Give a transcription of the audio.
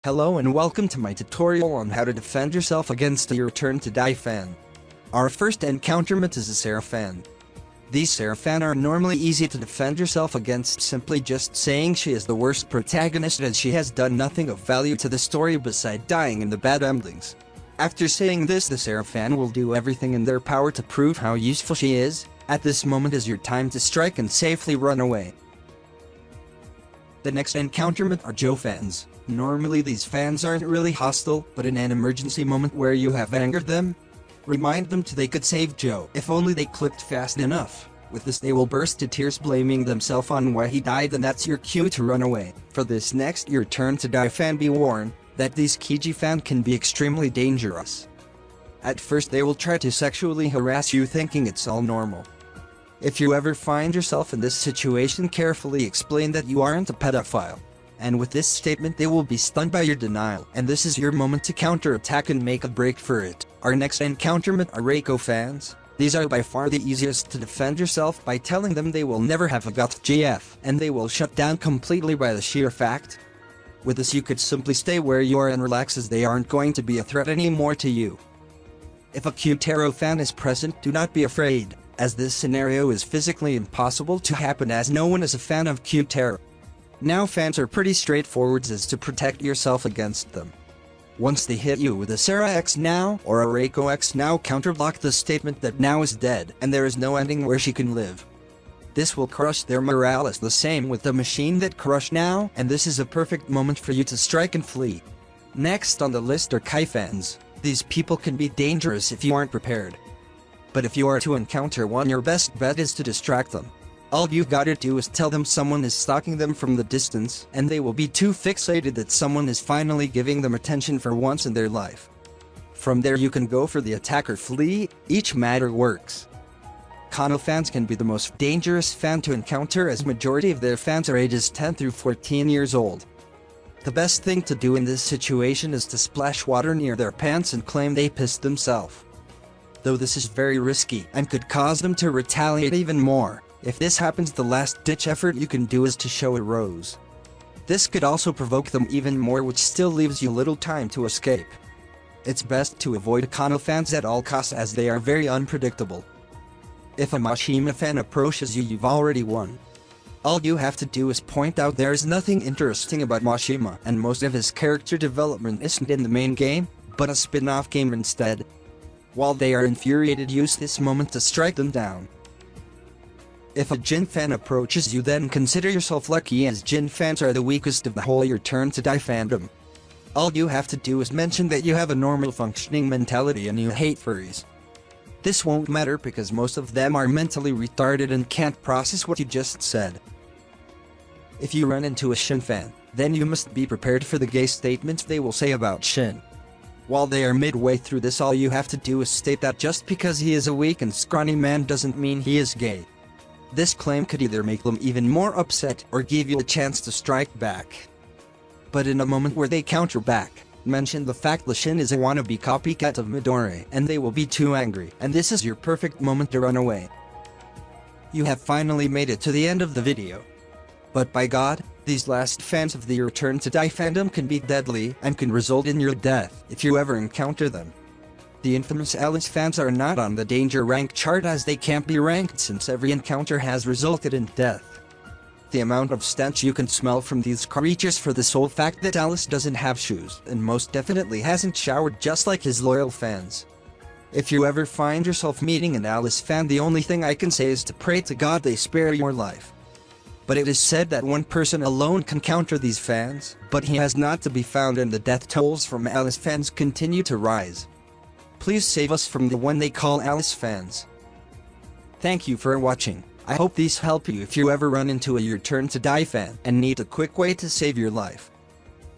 Hello and welcome to my tutorial on how to defend yourself against a Your Turn to Die fan. Our first encounterment is a Sarah fan. These Sarah fan are normally easy to defend yourself against simply just saying she is the worst protagonist as she has done nothing of value to the story beside dying in the bad endings. After saying this, the Sarah fan will do everything in their power to prove how useful she is. At this moment is your time to strike and safely run away. The next encounterment are Joe fans. Normally these fans aren't really hostile, but in an emergency moment where you have angered them, remind them they could save Joe if only they clicked fast enough. With this they will burst to tears blaming themselves on why he died, and that's your cue to run away. For this next Your Turn to Die fan, be warned that these Kiji fan can be extremely dangerous. At first they will try to sexually harass you thinking it's all normal. If you ever find yourself in this situation, carefully explain that you aren't a pedophile. And with this statement they will be stunned by your denial, and this is your moment to counter-attack and make a break for it. Our next encounterment are Reiko fans. These are by far the easiest to defend yourself by telling them they will never have a gut GF, and they will shut down completely by the sheer fact. With this you could simply stay where you are and relax, as they aren't going to be a threat anymore to you. If a Q-Taro fan is present, do not be afraid, as this scenario is physically impossible to happen as no one is a fan of Q-Taro. Now fans are pretty straightforward as to protect yourself against them. Once they hit you with a Sarah X now or a Reiko X now, counterblock the statement that now is dead and there is no ending where she can live. This will crush their morale, as the same with the machine that crushed now, and this is a perfect moment for you to strike and flee. Next on the list are Kai fans. These people can be dangerous if you aren't prepared. But if you are to encounter one, your best bet is to distract them. All you gotta do is tell them someone is stalking them from the distance, and they will be too fixated that someone is finally giving them attention for once in their life. From there you can go for the attack or flee, each matter works. Kano fans can be the most dangerous fan to encounter, as majority of their fans are ages 10 through 14 years old. The best thing to do in this situation is to splash water near their pants and claim they pissed themselves. Though this is very risky and could cause them to retaliate even more. If this happens, the last-ditch effort you can do is to show a rose. This could also provoke them even more, which still leaves you little time to escape. It's best to avoid Kano fans at all costs, as they are very unpredictable. If a Mashima fan approaches you, you've already won. All you have to do is point out there is nothing interesting about Mashima, and most of his character development isn't in the main game, but a spin-off game instead. While they are infuriated, use this moment to strike them down. If a Jin fan approaches you, then consider yourself lucky, as Jin fans are the weakest of the whole Your Turn to Die fandom. All you have to do is mention that you have a normal functioning mentality and you hate furries. This won't matter because most of them are mentally retarded and can't process what you just said. If you run into a Shin fan, then you must be prepared for the gay statements they will say about Shin. While they are midway through this, all you have to do is state that just because he is a weak and scrawny man doesn't mean he is gay. This claim could either make them even more upset or give you a chance to strike back. But in a moment where they counter back, mention the fact that Shin is a wannabe copycat of Midori, and they will be too angry, and this is your perfect moment to run away. You have finally made it to the end of the video. But by God, these last fans of the Your Turn to Die fandom can be deadly and can result in your death if you ever encounter them. The infamous Alice fans are not on the danger rank chart, as they can't be ranked since every encounter has resulted in death. The amount of stench you can smell from these creatures for the sole fact that Alice doesn't have shoes and most definitely hasn't showered, just like his loyal fans. If you ever find yourself meeting an Alice fan, the only thing I can say is to pray to God they spare your life. But it is said that one person alone can counter these fans, but he has not to be found, and the death tolls from Alice fans continue to rise. Please save us from the one they call Alice fans. Thank you for watching. I hope these help you if you ever run into a Your Turn to Die fan and need a quick way to save your life.